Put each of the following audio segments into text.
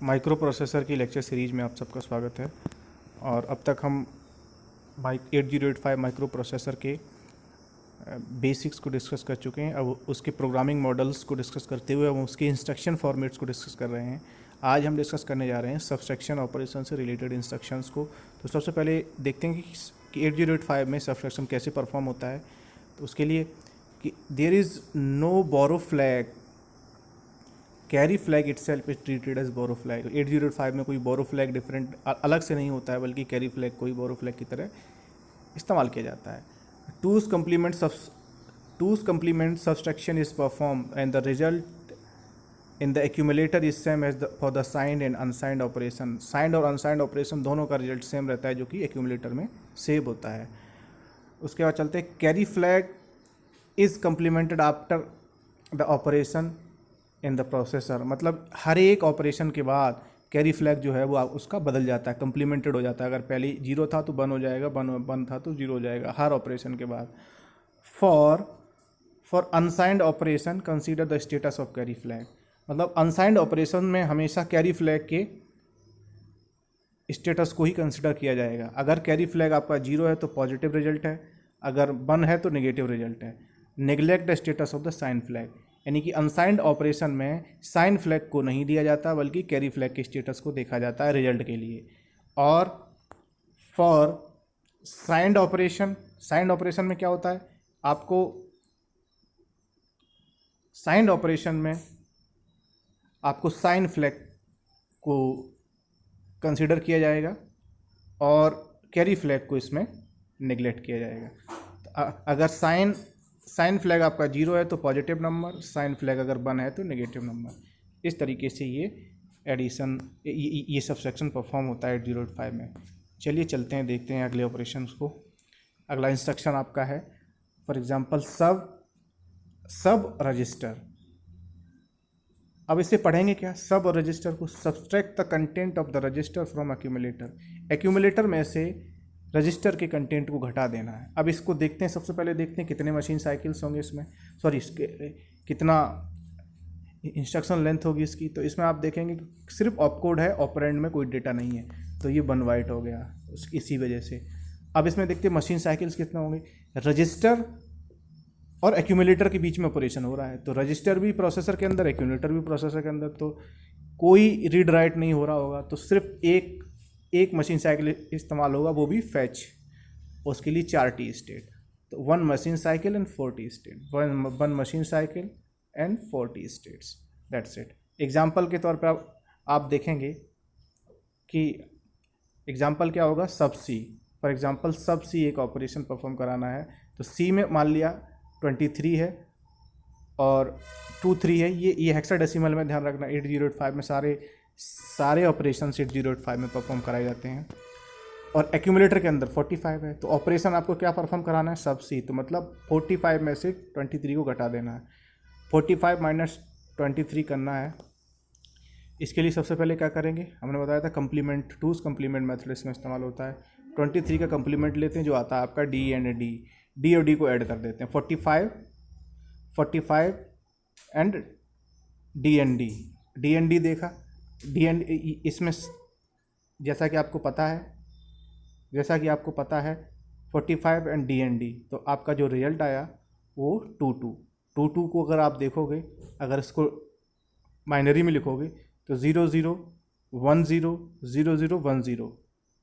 Micro processor की lecture series में आप सबका स्वागत है। और अब तक हम 8085 माइक्रो प्रोसेसर के बेसिक्स को डिस्कस कर चुके हैं। अब उसके प्रोग्रामिंग मॉडल्स को डिस्कस करते हुए हम उसके इंस्ट्रक्शन फॉर्मेट्स को डिस्कस कर रहे हैं। आज हम डिस्कस करने जा रहे हैं सब्सट्रैक्शन ऑपरेशन से रिलेटेड इंस्ट्रक्शंस को। तो सबसे पहले देखते हैं कि 8085 में सब्सट्रैक्शन कैसे परफॉर्म होता है। तो उसके लिए कि there is no borrow flag, carry flag itself is treated as borrow flag. 8085 में कोई बोरो फ्लैग डिफरेंट अलग से नहीं होता है, बल्कि कैरी फ्लैग कोई बोरो फ्लैग की तरह इस्तेमाल किया जाता है। Twos complement subtraction is performed and the result in the accumulator is same as for the signed and unsigned operation। signed और unsigned operation दोनों का रिजल्ट सेम रहता है, जो कि accumulator में सेव होता है। उसके बाद चलते हैं, carry flag is complemented after the operation in the processor. मतलब हर एक ऑपरेशन के बाद कैरी फ्लैग जो है वो उसका बदल जाता है, कम्प्लीमेंटेड हो जाता है। अगर पहले 0 था तो 1 हो जाएगा, 1 था तो 0 हो जाएगा हर ऑपरेशन के बाद। For unsigned operation consider the status of carry flag. मतलब अनसाइंड ऑपरेशन में हमेशा कैरी फ्लैग के स्टेटस को ही कंसिडर किया जाएगा। अगर कैरी फ्लैग आपका 0 है तो पॉजिटिव रिजल्ट है, अगर 1 है तो नेगेटिव रिजल्ट है। Neglect the status of the sign flag, यानी कि अनसाइंड ऑपरेशन में साइन फ्लैग को नहीं दिया जाता, बल्कि कैरी फ्लैग के स्टेटस को देखा जाता है रिजल्ट के लिए। और फॉर साइंड ऑपरेशन में क्या होता है, आपको साइंड ऑपरेशन में आपको साइन फ्लैग को कंसिडर किया जाएगा और कैरी फ्लैग को इसमें नेग्लेक्ट किया जाएगा। तो अगर साइन फ्लैग आपका 0 है तो पॉजिटिव नंबर, साइन फ्लैग अगर 1 है तो नेगेटिव नंबर। इस तरीके से ये एडिशन ये सब्सट्रैक्शन परफॉर्म होता है 8085 में। चलिए चलते हैं, देखते हैं अगले ऑपरेशन को। अगला इंस्ट्रक्शन आपका है, फॉर एग्जांपल सब रजिस्टर। अब इसे पढ़ेंगे क्या, सब रजिस्टर को। Subtract the content of the register from accumulator. Accumulator में से रजिस्टर के कंटेंट को घटा देना है। अब इसको देखते हैं, सबसे पहले देखते हैं कितने मशीन साइकिल्स होंगे इसमें, सॉरी कितना इंस्ट्रक्शन लेंथ होगी इसकी। तो इसमें आप देखेंगे कि सिर्फ ऑपकोड है, ऑपरेंड में कोई डेटा नहीं है, तो ये 1 बाइट हो गया इसी वजह से। अब इसमें देखते हैं मशीन साइकिल्स कितने होंगे। रजिस्टर और एक्यूमुलेटर के बीच में ऑपरेशन हो रहा है, तो रजिस्टर भी प्रोसेसर के अंदर, एक्यूमुलेटर भी प्रोसेसर के अंदर, तो कोई रीड राइट नहीं हो रहा होगा। तो सिर्फ एक मशीन साइकिल इस्तेमाल होगा, वो भी फैच। उसके लिए 4 टी स्टेट, तो 1 machine cycle and 4 T state, 1 machine cycle and 4 T states, that's it. Example के तौर पर आप देखेंगे कि एग्जाम्पल क्या होगा, सब सी। फॉर एग्जाम्पल सब सी एक ऑपरेशन परफॉर्म कराना है, तो सी में मान लिया 23 है और 23 है। ये हेक्साडेसिमल में ध्यान रखना, 8085 में सारे ऑपरेशन 8085 में परफॉर्म कराए जाते हैं। और एक्यूमुलेटर के अंदर 45 है, तो ऑपरेशन आपको क्या परफॉर्म कराना है, सब सी। तो मतलब 45 में से 23 को घटा देना है, 45 माइनस 23 करना है। इसके लिए सबसे पहले क्या करेंगे, हमने बताया था कंप्लीमेंट, टूज कंप्लीमेंट मेथड इसमें इस्तेमाल होता है। 23 का कंप्लीमेंट लेते हैं, जो आता है आपका डी और डी को ऐड कर देते हैं। 45 एंड डी देखा, इसमें जैसा कि आपको पता है 45 एंड डी, तो आपका जो रिजल्ट आया वो 22 को अगर आप देखोगे, अगर इसको बाइनरी में लिखोगे तो 00 10 00 10।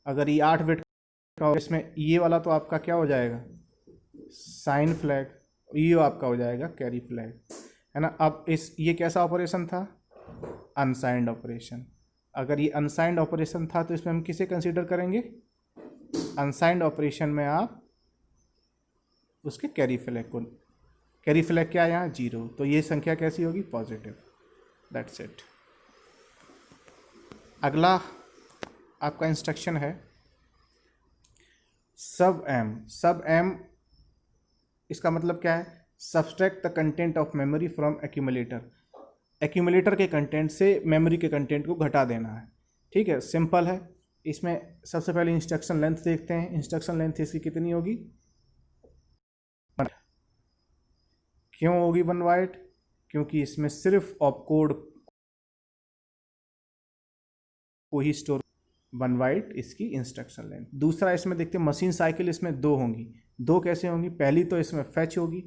अगर ये 8 बिट का हो, इसमें ये वाला तो आपका क्या हो जाएगा, साइन फ्लैग, ये आपका हो जाएगा कैरी फ्लैग, है ना। अब ये कैसा ऑपरेशन था, अनसाइंड ऑपरेशन। अगर ये अनसाइंड ऑपरेशन था तो इसमें हम किसे कंसीडर करेंगे, अनसाइंड ऑपरेशन में आप उसके कैरी फ्लैग को, कैरी फ्लैग क्या है यहाँ 0, तो ये संख्या कैसी होगी, पॉजिटिव, दैट्स इट। अगला आपका इंस्ट्रक्शन है सब एम। इसका मतलब क्या है, subtract the content of memory from accumulator के कंटेंट से मेमोरी के कंटेंट को घटा देना है। ठीक है, सिंपल है। इसमें सबसे पहले इंस्ट्रक्शन लेंथ देखते हैं। इंस्ट्रक्शन लेंथ इसकी कितनी होगी, क्यों होगी 1 बाइट, क्योंकि इसमें सिर्फ ऑपकोड को ही स्टोर 1 बाइट इसकी इंस्ट्रक्शन लेंथ। दूसरा इसमें देखते हैं मशीन साइकिल, इसमें 2 होंगी। 2 कैसे होंगी? पहली तो इसमें फैच होगी,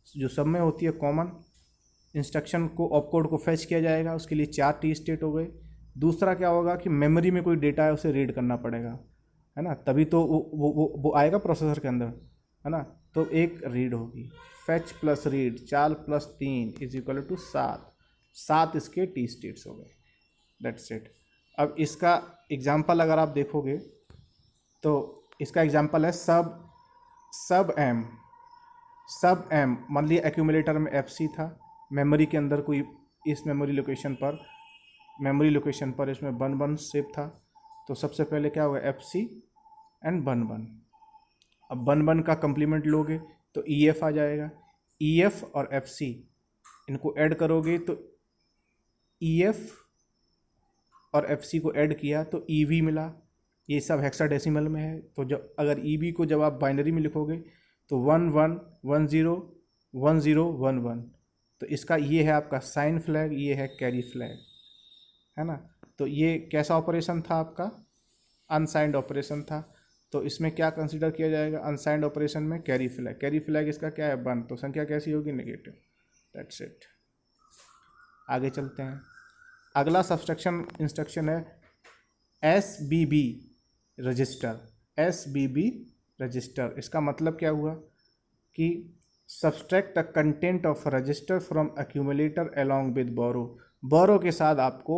जो सब में होती है कॉमन। इंस्ट्रक्शन को ऑपकोड को फैच किया जाएगा, उसके लिए 4 टी स्टेट हो गए। दूसरा क्या होगा कि मेमोरी में कोई डेटा है उसे रीड करना पड़ेगा, है ना, तभी तो वो आएगा प्रोसेसर के अंदर, है ना। तो एक रीड होगी, फैच प्लस रीड 4 + 3 = 7। 7 इसके टी स्टेट्स हो गए, दैट्स इट। अब इसका एग्जाम्पल अगर आप देखोगे तो इसका एग्जाम्पल है सब एम। मान लिया एक्यूमुलेटर में FC था, मेमोरी के अंदर कोई इस मेमोरी लोकेशन पर इसमें 1 सेव था। तो सबसे पहले क्या होगा? FC एंड 1 अब 1 का कंप्लीमेंट लोगे तो EF आ जाएगा। EF और FC इनको ऐड करोगे तो EF और FC को ऐड किया तो EV मिला। ये सब हेक्साडेसिमल में है, तो जब अगर EV को जब आप बाइनरी में लिखोगे तो 1 1 1 0 1 0 1 1। तो इसका ये है आपका साइन फ्लैग, ये है कैरी फ्लैग, है ना। तो ये कैसा ऑपरेशन था आपका? अनसाइंड ऑपरेशन था। तो इसमें क्या कंसीडर किया जाएगा? अनसाइंड ऑपरेशन में कैरी फ्लैग इसका क्या है? 1। तो संख्या कैसी होगी? नेगेटिव। That's it. आगे चलते हैं। अगला सब्सट्रैक्शन इंस्ट्रक्शन है SBB रजिस्टर। इसका मतलब क्या हुआ कि subtract the content of register from accumulator along with borrow के साथ आपको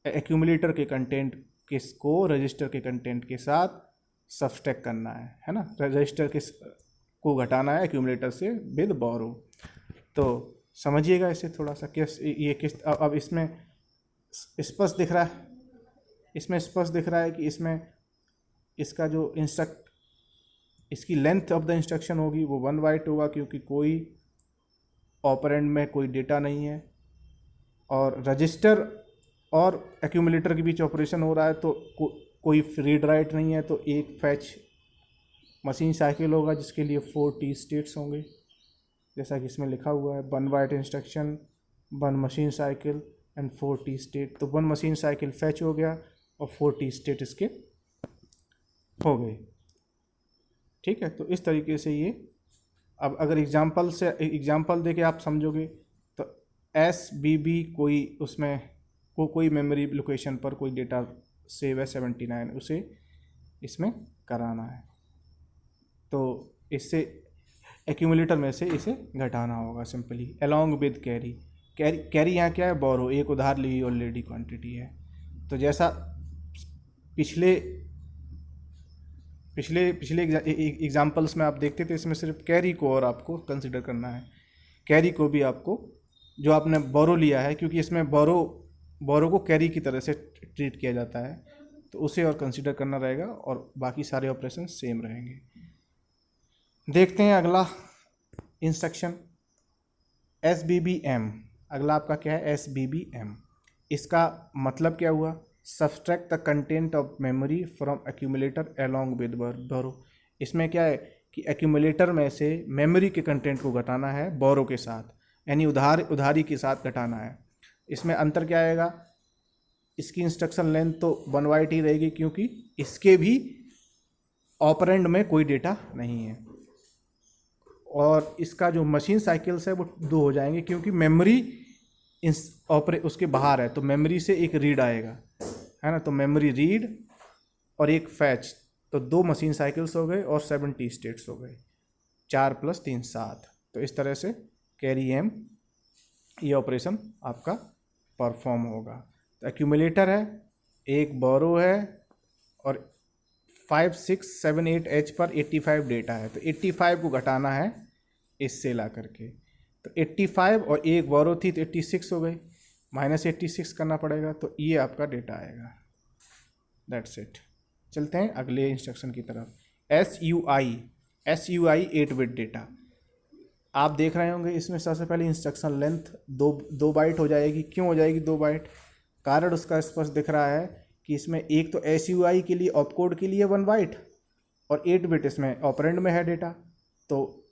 एक्यूमुलेटर के कंटेंट किसको रजिस्टर के कंटेंट के साथ सब्सट्रैक्ट करना है ना। रजिस्टर को घटाना है एक्यूमुलेटर से विद बोरो। तो समझिएगा इसे थोड़ा सा, किस अब इसमें स्पष्ट दिख रहा है कि इसमें इसका जो इसकी लेंथ ऑफ द इंस्ट्रक्शन होगी वो 1 बाइट होगा, क्योंकि कोई ऑपरेंड में कोई डेटा नहीं है और रजिस्टर और एक्यूमुलेटर के बीच ऑपरेशन हो रहा है, तो कोई रीड राइट नहीं है। तो एक फैच मशीन साइकिल होगा जिसके लिए 4 टी स्टेट्स होंगे, जैसा कि इसमें लिखा हुआ है 1 byte instruction, 1 machine cycle and 4 T state. तो 1 मशीन साइकिल फैच हो गया और 4 टी स्टेट इसके हो गए, ठीक है। तो इस तरीके से ये, अब अगर एग्जांपल देके आप समझोगे तो SBB कोई उसमें कोई मेमोरी लोकेशन पर कोई डेटा सेव है 79, उसे इसमें कराना है। तो इससे एक्यूमुलेटर में से इसे घटाना होगा सिंपली अलॉन्ग विद कैरी यहाँ क्या है? बोरो, एक उधार ली हुई ऑलरेडी क्वांटिटी है। तो जैसा पिछले एग्जाम्पल्स में आप देखते थे, इसमें सिर्फ कैरी को और आपको कंसिडर करना है। कैरी को भी आपको, जो आपने बोरो लिया है, क्योंकि इसमें बोरो को कैरी की तरह से ट्रीट किया जाता है, तो उसे और कंसिडर करना रहेगा और बाकी सारे ऑपरेशन सेम रहेंगे। देखते हैं अगला इंस्ट्रक्शन SBBM। अगला आपका क्या है? SBBM। इसका मतलब क्या हुआ? Subtract the content of memory from accumulator along with borrow. इसमें क्या है कि एक्यूमुलेटर में से मेमोरी के कंटेंट को घटाना है बोरो के साथ, यानी उधारी के साथ घटाना है। इसमें अंतर क्या आएगा? इसकी इंस्ट्रक्शन लेंथ तो 1 बाइट ही रहेगी, क्योंकि इसके भी ऑपरेंड में कोई डेटा नहीं है। और इसका जो मशीन साइकिल्स है वो 2 हो जाएंगे, क्योंकि मेमोरी उसके बाहर है, तो मेमोरी से एक रीड आएगा, है ना। तो मेमोरी रीड और एक फैच, तो 2 मशीन साइकिल्स हो गए और 70 स्टेट्स हो गए। 4 + 3 7। तो इस तरह से कैरी एम ये ऑपरेशन आपका परफॉर्म होगा। तो एक्यूमुलेटर है, एक बोरो है और 5 6 7 8 H पर 85 डेटा है, तो 85 को घटाना है इससे ला करके। तो 85 और एक बोरो थी तो 86 हो गई, -86 करना पड़ेगा, तो ये आपका डेटा आएगा। That's it. चलते हैं अगले इंस्ट्रक्शन की तरफ। SUI 8 bit data. आप देख रहे होंगे इसमें सबसे पहले इंस्ट्रक्शन लेंथ 2 बाइट हो जाएगी। क्यों हो जाएगी 2 बाइट? कारण उसका स्पष्ट दिख रहा है कि इसमें एक तो SUI के लिए ऑपकोड के लिए 1 बाइट और 8 बिट इसमें ऑपरेंड में है डेटा, तो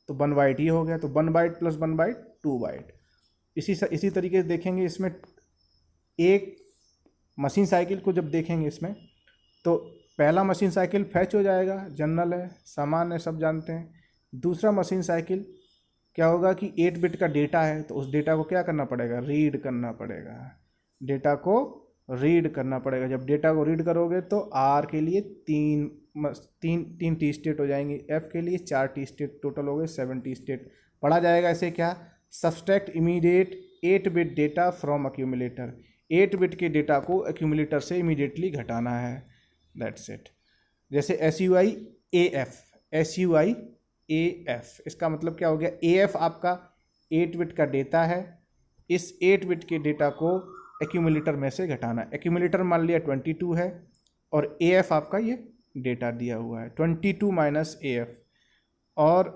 1 बाइट ही हो गया। तो 1 बाइट + 1 बाइट 2 बाइट। इसी तरीके से देखेंगे इसमें एक मशीन साइकिल को जब देखेंगे इसमें, तो पहला मशीन साइकिल फैच हो जाएगा, जनरल है, सामान्य है, सब जानते हैं। दूसरा मशीन साइकिल क्या होगा कि 8 बिट का डेटा है, तो उस डेटा को क्या करना पड़ेगा, रीड करना पड़ेगा, डेटा को रीड करना पड़ेगा। जब डेटा को रीड करोगे तो आर के लिए तीन टी स्टेट हो जाएंगे, एफ के लिए 4 टी स्टेट, टोटल हो गए 7 टी स्टेट। पढ़ा जाएगा ऐसे क्या, subtract immediate 8 bit data from accumulator, 8 bit के डेटा को एक्यूमुलेटर से इमीडिएटली घटाना है, दैट्स इट। जैसे S U I A F, S U I A F, इसका मतलब क्या हो गया, ए एफ आपका 8 बिट का डेटा है, इस 8 बिट के डेटा को एक्यूमुलेटर में से घटाना है। एक्यूमुलेटर मान लिया 22 है और ए एफ आपका ये डेटा दिया हुआ है 22 माइनस ए एफ, और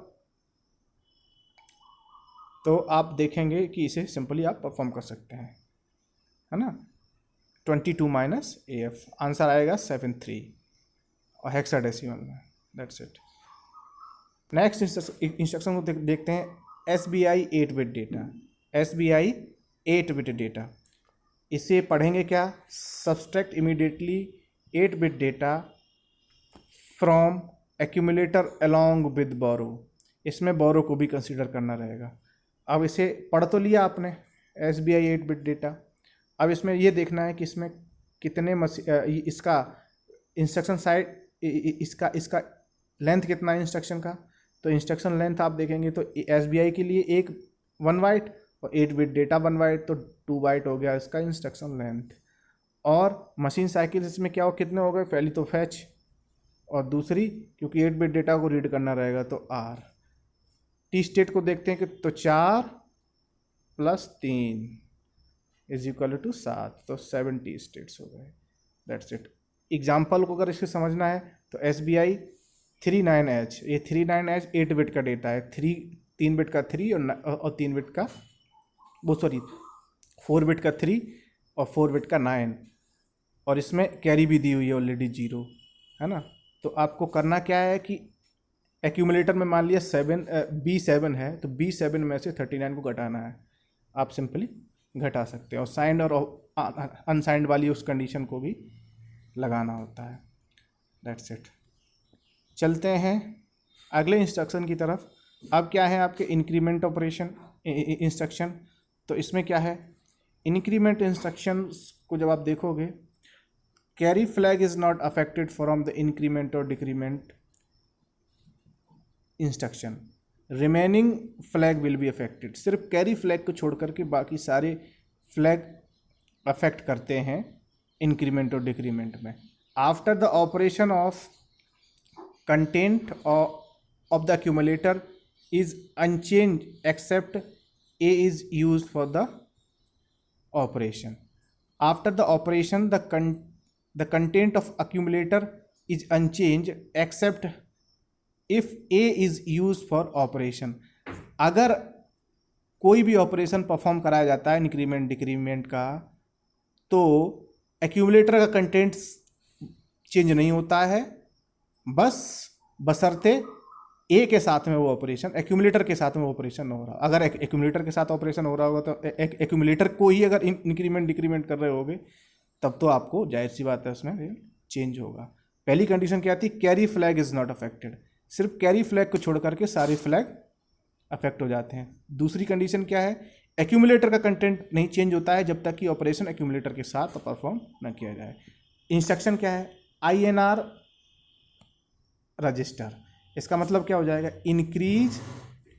तो आप देखेंगे कि इसे सिंपली आप परफॉर्म कर सकते हैं, है ना। 22 माइनस ए एफ, आंसर आएगा 73 और हेक्साडेसिमल में, दैट्स इट। नेक्स्ट इंस्ट्रक्शन को देखते हैं, S B I 8 bit data, S B I 8 bit data, इसे पढ़ेंगे क्या, subtract immediately 8 bit data from accumulator along with borrow, इसमें बोरो को भी कंसीडर करना रहेगा। अब इसे पढ़ तो लिया आपने, S B I 8 bit data, अब इसमें ये देखना है कि इसमें कितने इसका इंस्ट्रक्शन साइड, इसका लेंथ कितना है इंस्ट्रक्शन का, तो इंस्ट्रक्शन लेंथ आप देखेंगे तो एस बी आई के लिए एक 1 बाइट और 8 बिट डेटा 1 बाइट, तो 2 बाइट हो गया इसका इंस्ट्रक्शन लेंथ। और मशीन साइकिल इसमें क्या हो, कितने हो गए, पहली तो फैच और दूसरी क्योंकि 8 बिट डेटा को रीड करना रहेगा तो आर। टी स्टेट को देखते हैं कि तो 4 + 3 = 7, तो 7 टी स्टेट्स हो गए, दैट्स इट। एग्जाम्पल को अगर इसे समझना है तो एस बी आई 39H, ये 39H 8 बिट का डेटा है, 3 बिट का 3 और 3 बिट का 4 बिट का 3 और 4 बिट का 9, और इसमें कैरी भी दी हुई है ऑलरेडी 0, है ना। तो आपको करना क्या है कि एक्यूमुलेटर में मान लिया B7 है, तो B7 में से 39 को घटाना है, आप सिंपली घटा सकते हैं, और साइंड और अनसाइंड वाली उस कंडीशन को भी लगाना होता है, दैट्स इट। चलते हैं अगले इंस्ट्रक्शन की तरफ। अब क्या है आपके इंक्रीमेंट ऑपरेशन इंस्ट्रक्शन, तो इसमें क्या है, इंक्रीमेंट इंस्ट्रक्शन को जब आप देखोगे, carry flag is not affected from the increment और decrement instruction, remaining flag will be affected. सिर्फ कैरी फ्लैग को छोड़ करके बाकी सारे फ्लैग अफेक्ट करते हैं इंक्रीमेंट और डिक्रीमेंट में। After the operation of content of the accumulator is unchanged except A is used for the operation. After the operation, the content of accumulator is unchanged except if A is used for operation. अगर कोई भी operation perform कराया जाता है increment decrement का, तो accumulator का content change नहीं होता है, बशर्ते ए के साथ में वो ऑपरेशन, एक्यूमुलेटर के साथ में वो ऑपरेशन हो रहा। अगर एक्यूमुलेटर के साथ ऑपरेशन हो रहा होगा तो एक्यूमुलेटर को ही अगर इंक्रीमेंट डिक्रीमेंट कर रहे होगे तब तो आपको जाहिर सी बात है उसमें चेंज होगा। पहली कंडीशन क्या थी, carry flag is not affected, सिर्फ कैरी फ्लैग को छोड़ करके सारे फ्लैग अफेक्ट हो जाते हैं। दूसरी कंडीशन क्या है, एक्यूमुलेटर का कंटेंट नहीं चेंज होता है जब तक कि ऑपरेशन एक्यूमुलेटर के साथ परफॉर्म न किया जाए। इंस्ट्रक्शन क्या है, INR रजिस्टर, इसका मतलब क्या हो जाएगा,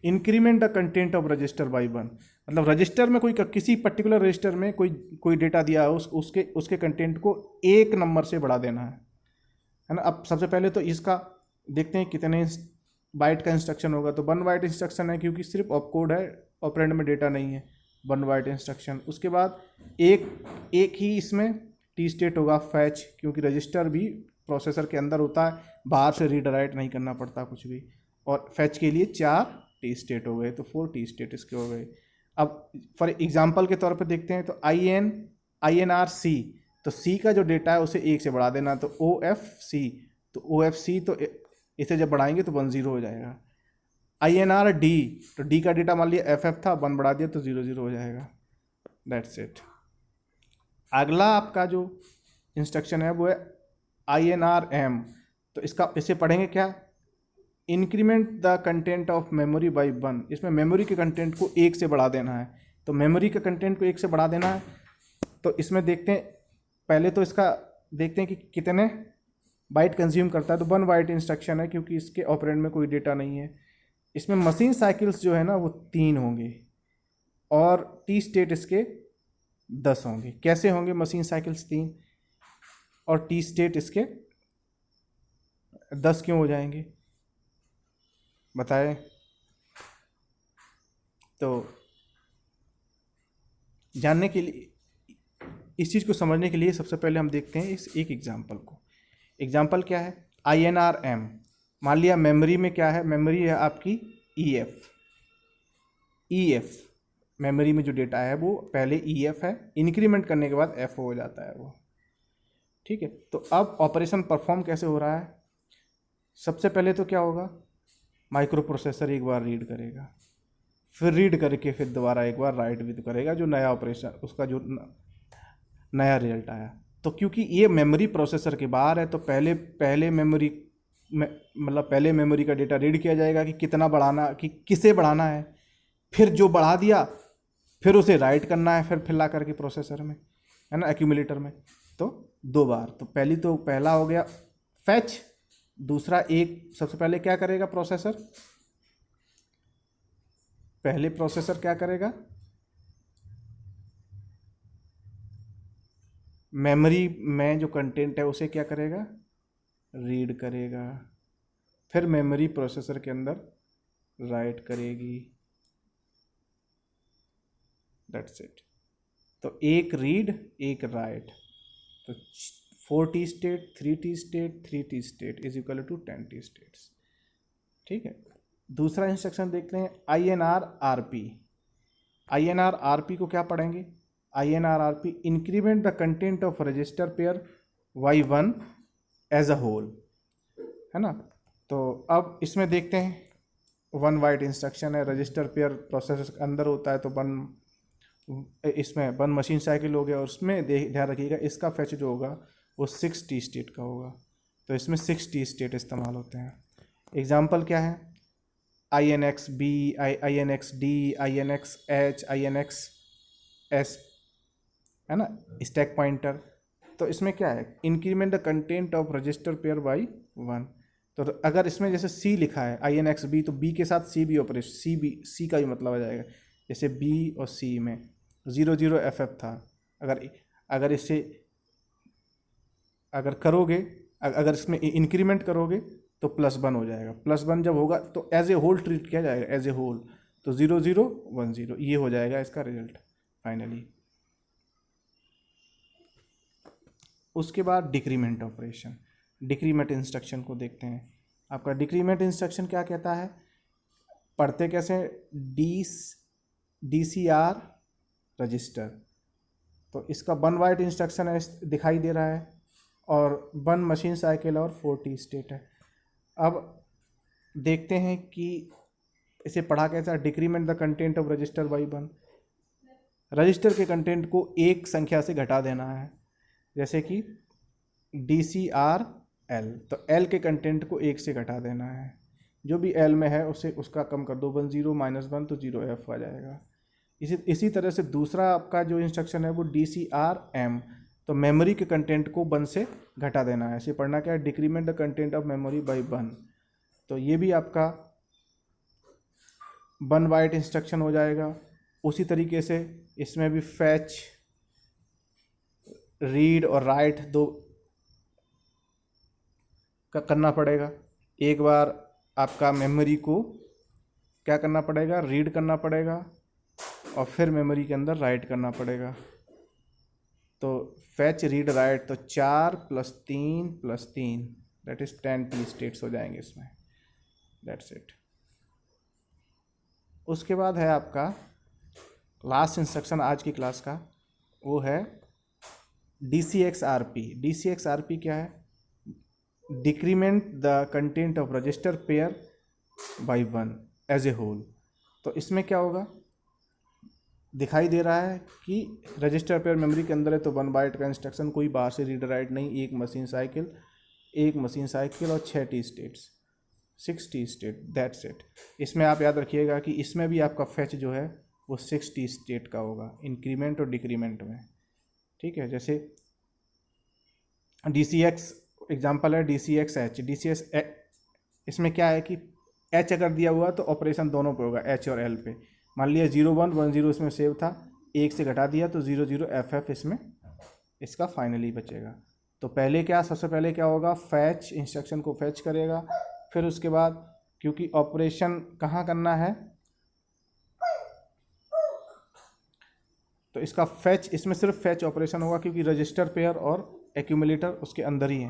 increment the content of register by 1, मतलब रजिस्टर में कोई किसी पर्टिकुलर रजिस्टर में कोई डेटा दिया है, उसके कंटेंट को 1 नंबर से बढ़ा देना है ना। अब सबसे पहले तो इसका देखते हैं कितने बाइट का इंस्ट्रक्शन होगा, तो 1 बाइट इंस्ट्रक्शन है क्योंकि सिर्फ ऑपकोड है, ऑपरेंड में डेटा नहीं है, 1 बाइट इंस्ट्रक्शन। उसके बाद एक ही इसमें टी स्टेट होगा फैच, क्योंकि रजिस्टर भी प्रोसेसर के अंदर होता है, बाहर से रीड राइट नहीं करना पड़ता कुछ भी, और फैच के लिए 4 टी स्टेट हो गए, तो 4 टी स्टेट इसके हो गए। अब फॉर एग्जांपल के तौर पे देखते हैं, तो INR C, तो C का जो डेटा है उसे 1 से बढ़ा देना, तो OFC, तो OFC तो इसे जब बढ़ाएंगे तो 10 हो जाएगा। INR D, तो D का डेटा मान लिया FF था, 1 बढ़ा दिया तो 00 हो जाएगा, दैट्स इट। अगला आपका जो इंस्ट्रक्शन है वो है INRM। तो इसे पढ़ेंगे क्या, increment the content of memory by 1। इसमें मेमोरी के कंटेंट को 1 से बढ़ा देना है। तो मेमोरी के कंटेंट को 1 से बढ़ा देना है। तो इसमें देखते हैं, पहले तो इसका देखते हैं कि कितने बाइट कंज्यूम करता है। तो 1 बाइट इंस्ट्रक्शन है क्योंकि इसके ऑपरेंड में कोई डेटा नहीं है। इसमें मशीन साइकिल्स जो है ना वो 3 होंगे और टी स्टेट इसके 10 होंगे। कैसे होंगे मशीन साइकिल्स 3 और टी स्टेट इसके 10 क्यों हो जाएंगे बताएं। तो जानने के लिए, इस चीज़ को समझने के लिए सबसे पहले हम देखते हैं इस एक एग्जाम्पल को। एग्जाम्पल क्या है, INRM। मान लिया मेमोरी में क्या है, मेमोरी है आपकी EF। मेमोरी में जो डेटा है वो पहले EF है, इंक्रीमेंट करने के बाद F हो जाता है वो। ठीक है, तो अब ऑपरेशन परफॉर्म कैसे हो रहा है। सबसे पहले तो क्या होगा, माइक्रो प्रोसेसर एक बार रीड करेगा, फिर रीड करके फिर दोबारा एक बार राइट भी तो करेगा, जो नया ऑपरेशन उसका जो नया रिजल्ट आया। तो क्योंकि ये मेमोरी प्रोसेसर के बाहर है तो पहले मेमोरी में मतलब पहले मेमोरी का डेटा रीड किया जाएगा कि कितना बढ़ाना, कि किसे बढ़ाना है, फिर जो बढ़ा दिया फिर उसे राइट करना है, फिर ला करके प्रोसेसर में, है ना, एक्यूमुलेटर में। तो 2 बार। तो पहला हो गया फैच, दूसरा एक सबसे पहले क्या करेगा प्रोसेसर, पहले प्रोसेसर क्या करेगा, मेमोरी में जो कंटेंट है उसे क्या करेगा, रीड करेगा, फिर मेमोरी प्रोसेसर के अंदर राइट करेगी। That's it. तो एक रीड एक राइट। तो 4T state, 3T state, 3T state is equal to 10T states. ठीक है, दूसरा इंस्ट्रक्शन देखते हैं INRRP। INRRP को क्या पढ़ेंगे, INRRP increment the content of register pair Y1 as a whole, है ना। तो अब इसमें देखते हैं 1 बाइट इंस्ट्रक्शन है, रजिस्टर पेयर प्रोसेसर के अंदर होता है। तो इसमें 1 मशीन साइकिल हो गया और उसमें ध्यान रखिएगा इसका फैच जो होगा वो 6T स्टेट का होगा। तो इसमें 6T स्टेट इस्तेमाल होते हैं। एग्जाम्पल क्या है, INXB, INXD, INXH, INXS, है ना, स्टैक पॉइंटर। तो इसमें क्या है, increment the content of register pair by 1। तो अगर इसमें जैसे C लिखा है INXB, तो B के साथ C भी ऑपरेशन, C का भी मतलब आ जाएगा। जैसे B और C में 00FF था, अगर इससे अगर करोगे, अगर इसमें इंक्रीमेंट करोगे तो +1 हो जाएगा। +1 जब होगा तो एज ए होल ट्रीट किया जाएगा, एज ए होल। तो 0010 ये हो जाएगा इसका रिजल्ट फाइनली। उसके बाद डिक्रीमेंट ऑपरेशन, डिक्रीमेंट इंस्ट्रक्शन को देखते हैं। आपका डिक्रीमेंट इंस्ट्रक्शन क्या कहता है, पढ़ते कैसे, DCR रजिस्टर। तो इसका 1 बाइट इंस्ट्रक्शन है, दिखाई दे रहा है, और 1 मशीन साइकिल और 4T स्टेट है। अब देखते हैं कि इसे पढ़ा कैसा, decrement the content of register by 1। Register के कंटेंट को एक संख्या से घटा देना है, जैसे कि DCRL। तो L के कंटेंट को 1 से घटा देना है, जो भी L में है उसे उसका कम कर दो, 10 -1 तो 0F आ जाएगा। इसी तरह से दूसरा आपका जो इंस्ट्रक्शन है वो DCRM। तो मेमोरी के कंटेंट को 1 से घटा देना है, ऐसे पढ़ना क्या है, decrement the content of memory by 1। तो ये भी आपका 1 बाइट इंस्ट्रक्शन हो जाएगा। उसी तरीके से इसमें भी फैच, रीड और राइट 2 का करना पड़ेगा। एक बार आपका मेमोरी को क्या करना पड़ेगा, रीड करना पड़ेगा, और फिर मेमोरी के अंदर राइट करना पड़ेगा। तो फैच, रीड, राइट, तो 4 + 3 + 3 दैट इज 10T स्टेट्स हो जाएंगे इसमें। That's it. उसके बाद है आपका लास्ट इंस्ट्रक्शन आज की क्लास का, वो है DCXRP। DCXRP क्या है, decrement the content of register pair by 1 as a whole. तो इसमें क्या होगा, दिखाई दे रहा है कि रजिस्टर पेयर मेमोरी के अंदर है तो 1 बाइट का इंस्ट्रक्शन, कोई बाहर से रीड राइट नहीं, एक मशीन साइकिल और 6 T states, 6 T state, that's it. इसमें आप याद रखिएगा कि इसमें भी आपका फैच जो है वो 6 टी स्टेट का होगा, इंक्रीमेंट और डिक्रीमेंट में। ठीक है, जैसे DCX एग्जाम्पल है, DCX इसमें क्या है कि H अगर दिया हुआ तो ऑपरेशन दोनों पे होगा, H और L पे। मान लिया 0110 इसमें सेव था, 1 से घटा दिया तो 00FF इसमें इसका फाइनली बचेगा। तो पहले क्या, सबसे पहले क्या होगा, फैच, इंस्ट्रक्शन को फैच करेगा, फिर उसके बाद क्योंकि ऑपरेशन कहाँ करना है तो इसका फैच, इसमें सिर्फ फैच ऑपरेशन होगा क्योंकि रजिस्टर पेयर और एक्यूमुलेटर उसके अंदर ही है,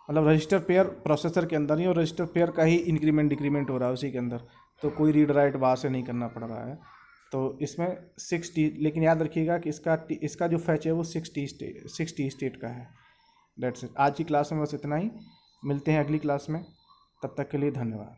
मतलब रजिस्टर पेयर प्रोसेसर के अंदर ही और रजिस्टर पेयर का ही इंक्रीमेंट डिक्रीमेंट हो रहा है उसी के अंदर, तो कोई रीड राइट बाहर से नहीं करना पड़ रहा है। तो इसमें 6T, लेकिन याद रखिएगा कि इसका जो फैच है वो 6T स्टेट का है। That's it. आज की क्लास में बस इतना ही, मिलते हैं अगली क्लास में, तब तक के लिए धन्यवाद।